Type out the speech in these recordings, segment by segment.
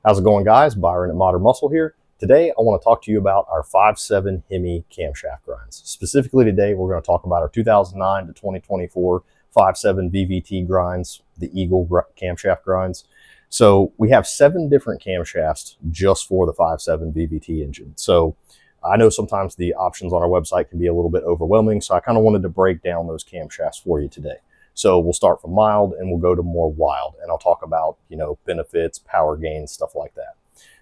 How's it going, guys? Byron at Modern Muscle here. Today, I want to talk to you about our 5.7 HEMI camshaft grinds. Specifically today, we're going to talk about our 2009 to 2024 5.7 VVT grinds, the Eagle camshaft grinds. So we have 7 different camshafts just for the 5.7 VVT engine. So I know sometimes the options on our website can be a little bit overwhelming, so I kind of wanted to break down those camshafts for you today. So we'll start from mild and we'll go to more wild, and I'll talk about, benefits, power gains, stuff like that.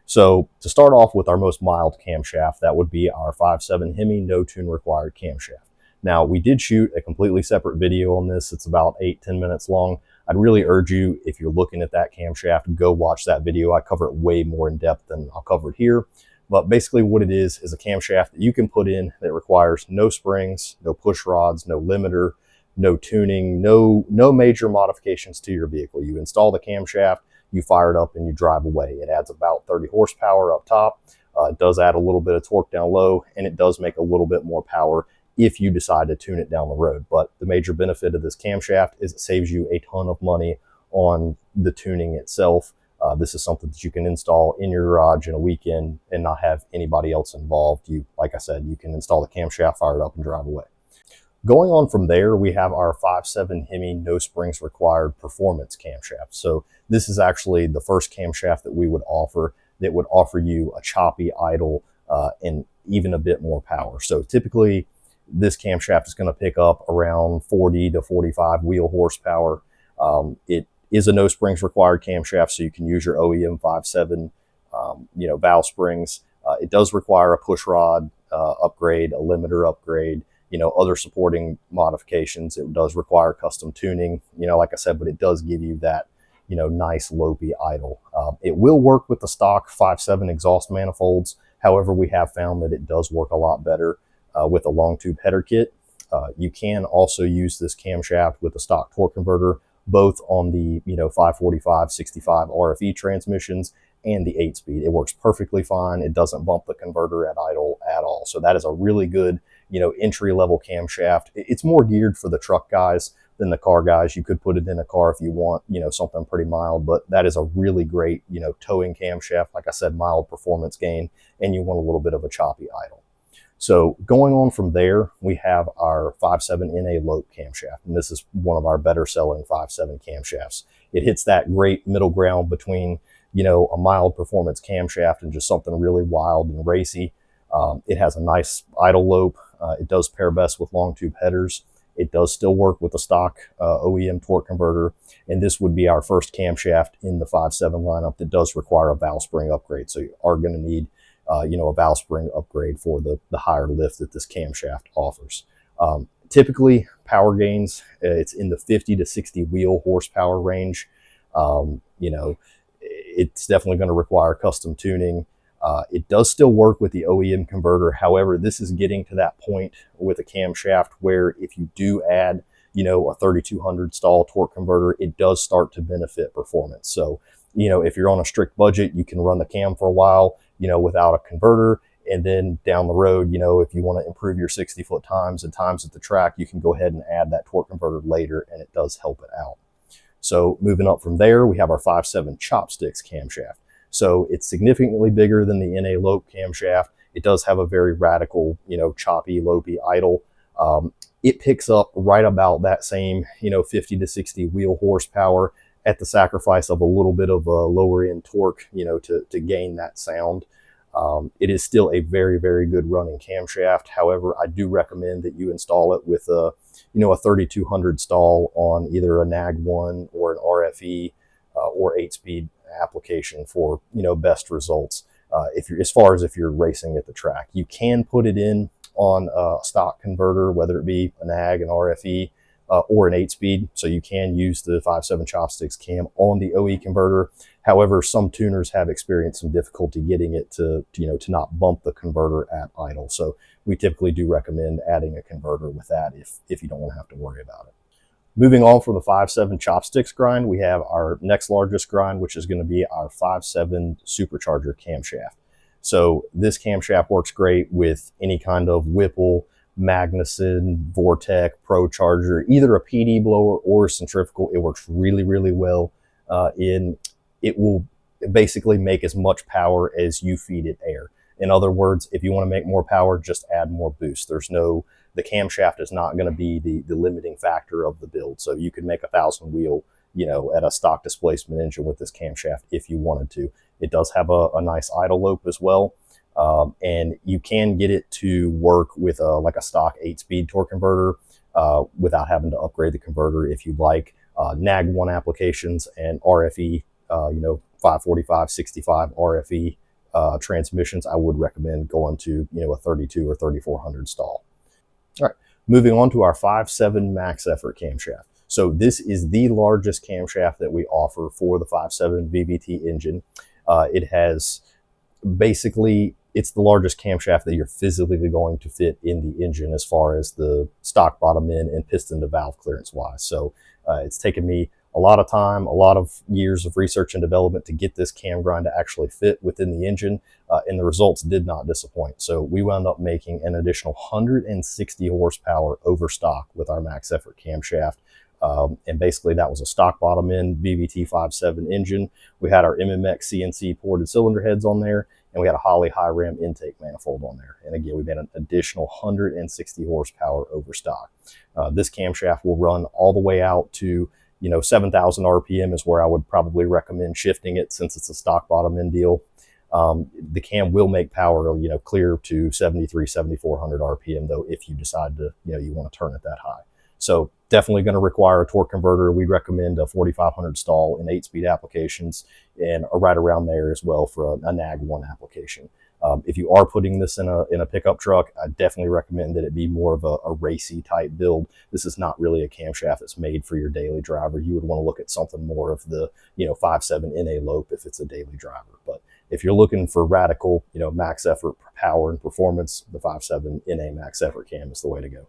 So to start off with our most mild camshaft, that would be our 5.7 HEMI no tune required camshaft. Now, we did shoot a completely separate video on this. It's about 8-10 minutes long. I'd really urge you, if you're looking at that camshaft, go watch that video. I cover it way more in depth than I'll cover it here. But basically what it is a camshaft that you can put in that requires no springs, no push rods, no limiter, no tuning, no major modifications to your vehicle. You install the camshaft, you fire it up, and you drive away. It adds about 30 horsepower up top. It does add a little bit of torque down low, and it does make a little bit more power if you decide to tune it down the road. But the major benefit of this camshaft is it saves you a ton of money on the tuning itself. This is something that you can install in your garage in a weekend and not have anybody else involved. Like I said, you can install the camshaft, fire it up, and drive away. Going on from there, we have our 5.7 HEMI no springs required performance camshaft. So this is actually the first camshaft that we would offer that would offer you a choppy idle and even a bit more power. So typically this camshaft is going to pick up around 40 to 45 wheel horsepower. It is a no springs required camshaft, so you can use your OEM 5.7 valve springs. It does require a push rod upgrade, a limiter upgrade, other supporting modifications. It does require custom tuning, like I said, but it does give you that, nice lopey idle. It will work with the stock 5.7 exhaust manifolds. However, we have found that it does work a lot better with a long tube header kit. You can also use this camshaft with a stock torque converter, both on the 545, 65 RFE transmissions and the 8-speed. It works perfectly fine. It doesn't bump the converter at idle at all. So that is a really good entry-level camshaft. It's more geared for the truck guys than the car guys. You could put it in a car if you want, something pretty mild, but that is a really great, towing camshaft. Like I said, mild performance gain, and you want a little bit of a choppy idle. So going on from there, we have our 5.7 NA lope camshaft, and this is one of our better selling 5.7 camshafts. It hits that great middle ground between, a mild performance camshaft and just something really wild and racy. It has a nice idle lope. It does pair best with long tube headers. It does still work with the stock OEM torque converter. And this would be our first camshaft in the 5.7 lineup that does require a valve spring upgrade. So you are going to need, a valve spring upgrade for the higher lift that this camshaft offers. Typically, power gains, it's in the 50 to 60 wheel horsepower range. It's definitely going to require custom tuning. It does still work with the OEM converter. However, this is getting to that point with a camshaft where if you do add, a 3200 stall torque converter, it does start to benefit performance. So, if you're on a strict budget, you can run the cam for a while, without a converter. And then down the road, if you want to improve your 60-foot times and times at the track, you can go ahead and add that torque converter later, and it does help it out. So moving up from there, we have our 5.7 chopsticks camshaft. So it's significantly bigger than the NA lope camshaft. It does have a very radical, choppy, lopey idle. It picks up right about that same, 50 to 60 wheel horsepower at the sacrifice of a little bit of a lower end torque, to gain that sound. It is still a very, very good running camshaft. However, I do recommend that you install it with a 3200 stall on either a NAG1 or an RFE or 8-speed application for best results. As far as if you're racing at the track, you can put it in on a stock converter, whether it be a NAG, an RFE, or an 8-speed. So you can use the 5.7 chopsticks cam on the OE converter. However, some tuners have experienced some difficulty getting it to not bump the converter at idle. So we typically do recommend adding a converter with that if you don't want to have to worry about it. Moving on from the 5.7 chopsticks grind, we have our next largest grind, which is going to be our 5.7 Supercharger camshaft. So this camshaft works great with any kind of Whipple, Magnuson, Vortec, Procharger, either a PD blower or a centrifugal. It works really, really well. It will basically make as much power as you feed it air. In other words, if you want to make more power, just add more boost. The camshaft is not going to be the limiting factor of the build. So you could make a 1,000 wheel, at a stock displacement engine with this camshaft if you wanted to. It does have a nice idle lope as well. And you can get it to work with like a stock 8-speed torque converter without having to upgrade the converter if you'd like. NAG 1 applications and RFE, 545, 65 RFE transmissions, I would recommend going to, a 32 or 3400 stall. All right, moving on to our 5.7 max effort camshaft. So this is the largest camshaft that we offer for the 5.7 VVT engine. It has basically, it's the largest camshaft that you're physically going to fit in the engine as far as the stock bottom end and piston to valve clearance wise. So it's taken me a lot of time, a lot of years of research and development to get this cam grind to actually fit within the engine, and the results did not disappoint. So we wound up making an additional 160 horsepower over stock with our max effort camshaft. And basically that was a stock bottom end VVT 5.7 engine. We had our MMX CNC ported cylinder heads on there, and we had a Holley high ram intake manifold on there. And again, we made an additional 160 horsepower over stock. This camshaft will run all the way out to 7,000 RPM is where I would probably recommend shifting it, since it's a stock bottom end deal. The cam will make power, clear to 7,300, 7,400 RPM though, if you decide to, you want to turn it that high. So definitely going to require a torque converter. We'd recommend a 4,500 stall in 8-speed applications, and right around there as well for a NAG 1 application. If you are putting this in a pickup truck, I definitely recommend that it be more of a racy type build. This is not really a camshaft that's made for your daily driver. You would want to look at something more of the 5.7 NA lope if it's a daily driver. But if you're looking for radical max effort power and performance, the 5.7 NA max effort cam is the way to go.